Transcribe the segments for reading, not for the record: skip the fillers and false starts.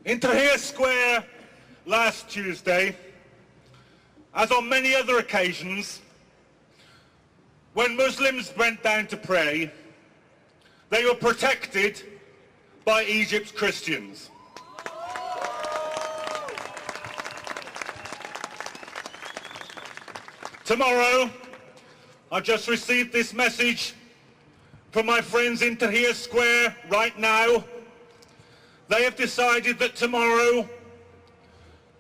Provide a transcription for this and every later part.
In Tahrir Square last Tuesday, as on many other occasions, when Muslims went down to pray, they were protected by Egypt's Christians. Tomorrow, I just received this message from my friends in Tahrir Square right now. They have decided that tomorrow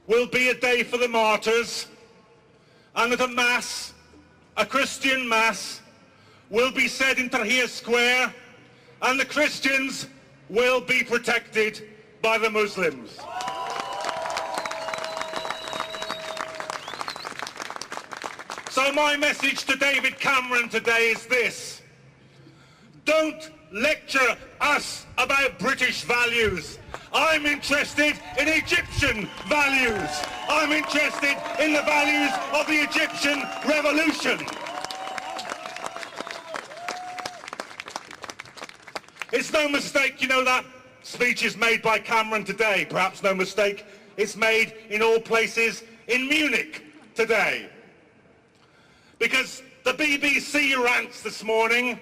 will be a day for the martyrs, and that a mass, a Christian mass, will be said in Tahrir Square, and the Christians will be protected by the Muslims. So my message to David Cameron today is this: don't lecture us about British values. I'm interested in Egyptian values. I'm interested in the values of the Egyptian revolution. It's no mistake, you know, that speech is made by Cameron today. Perhaps no mistake, it's made in all places in Munich today. Because the BBC rants this morning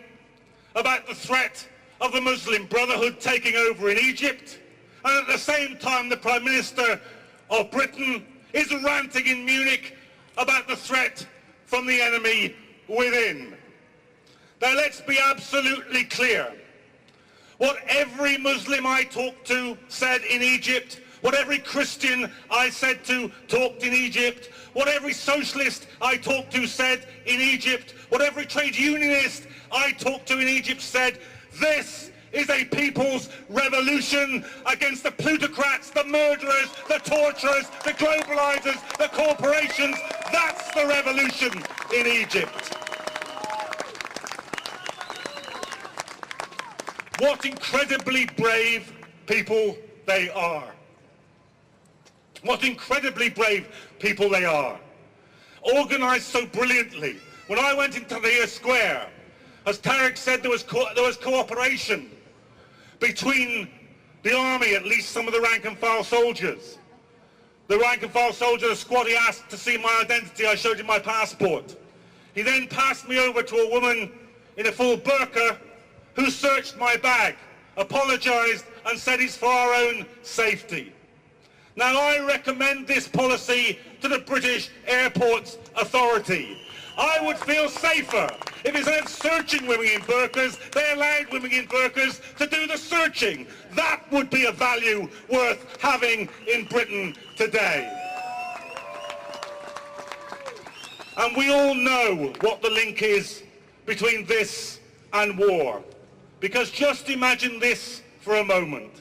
about the threat of the Muslim Brotherhood taking over in Egypt, and at the same time the Prime Minister of Britain is ranting in Munich about the threat from the enemy within. Now let's be absolutely clear. What every Muslim I talked to said in Egypt, what every Christian I said to talked in Egypt, what every socialist I talked to said in Egypt, what every trade unionist I talked to in Egypt said, this is a people's revolution against the plutocrats, the murderers, the torturers, the globalizers, the corporations. That's the revolution in Egypt. What incredibly brave people they are. What incredibly brave people they are. Organised so brilliantly. When I went into Tahrir Square, as Tarek said, there was cooperation between the army, at least some of the rank and file soldiers. The rank and file soldier, the squad, he asked to see my identity. I showed him my passport. He then passed me over to a woman in a full burqa who searched my bag, apologised and said it's for our own safety. Now I recommend this policy to the British Airports Authority. I would feel safer if instead of searching women in burqas, they allowed women in burqas to do the searching. That would be a value worth having in Britain today. And we all know what the link is between this and war. Because just imagine this for a moment.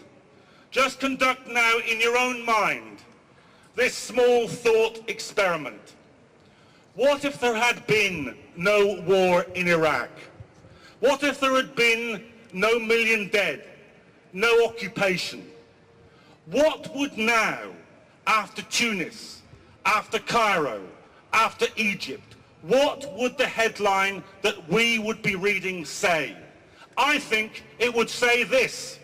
Just conduct now in your own mind this small thought experiment. What if there had been no war in Iraq? What if there had been no million dead, no occupation? What would now, after Tunis, after Cairo, after Egypt, what would the headline that we would be reading say? I think it would say this: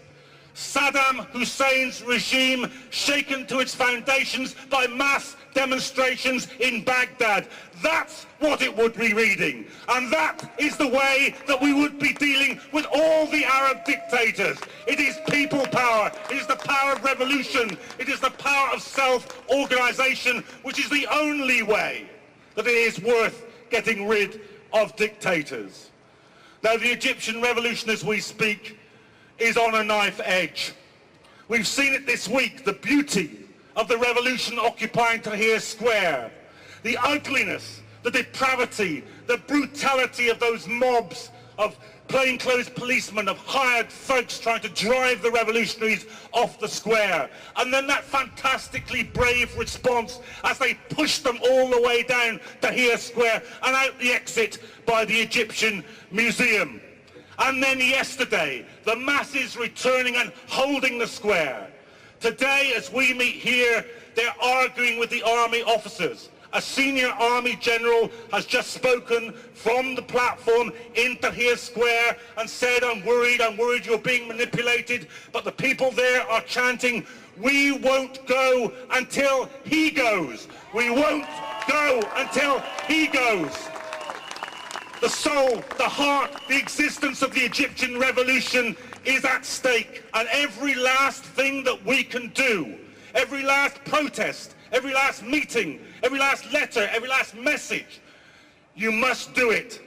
Saddam Hussein's regime shaken to its foundations by mass demonstrations in Baghdad. That's what it would be reading. And that is the way that we would be dealing with all the Arab dictators. It is people power. It is the power of revolution. It is the power of self-organization, which is the only way that it is worth getting rid of dictators. Now, the Egyptian revolution, as we speak, is on a knife edge. We've seen it this week, the beauty of the revolution occupying Tahrir Square, the ugliness, the depravity, the brutality of those mobs of plainclothes policemen, of hired thugs trying to drive the revolutionaries off the square. And then that fantastically brave response as they pushed them all the way down Tahrir Square and out the exit by the Egyptian Museum. And then yesterday, the masses returning and holding the square. Today, as we meet here, they're arguing with the army officers A senior army general has just spoken from the platform in Tahrir Square and said, I'm worried you're being manipulated. But the people there are chanting, we won't go until he goes. We won't go until he goes. The soul, the heart, the existence of the Egyptian revolution is at stake. And every last thing that we can do, every last protest, every last meeting, every last letter, every last message, you must do it.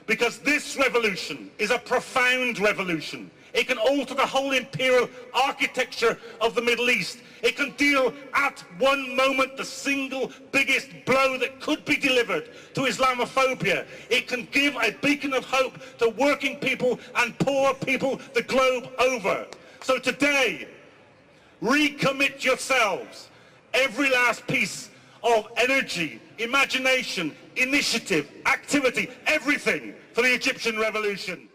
Because this revolution is a profound revolution. It can alter the whole imperial architecture of the Middle East. It can deal at one moment the single biggest blow that could be delivered to Islamophobia. It can give a beacon of hope to working people and poor people the globe over. So today, recommit yourselves. Every last piece of energy, imagination, initiative, activity, everything for the Egyptian revolution.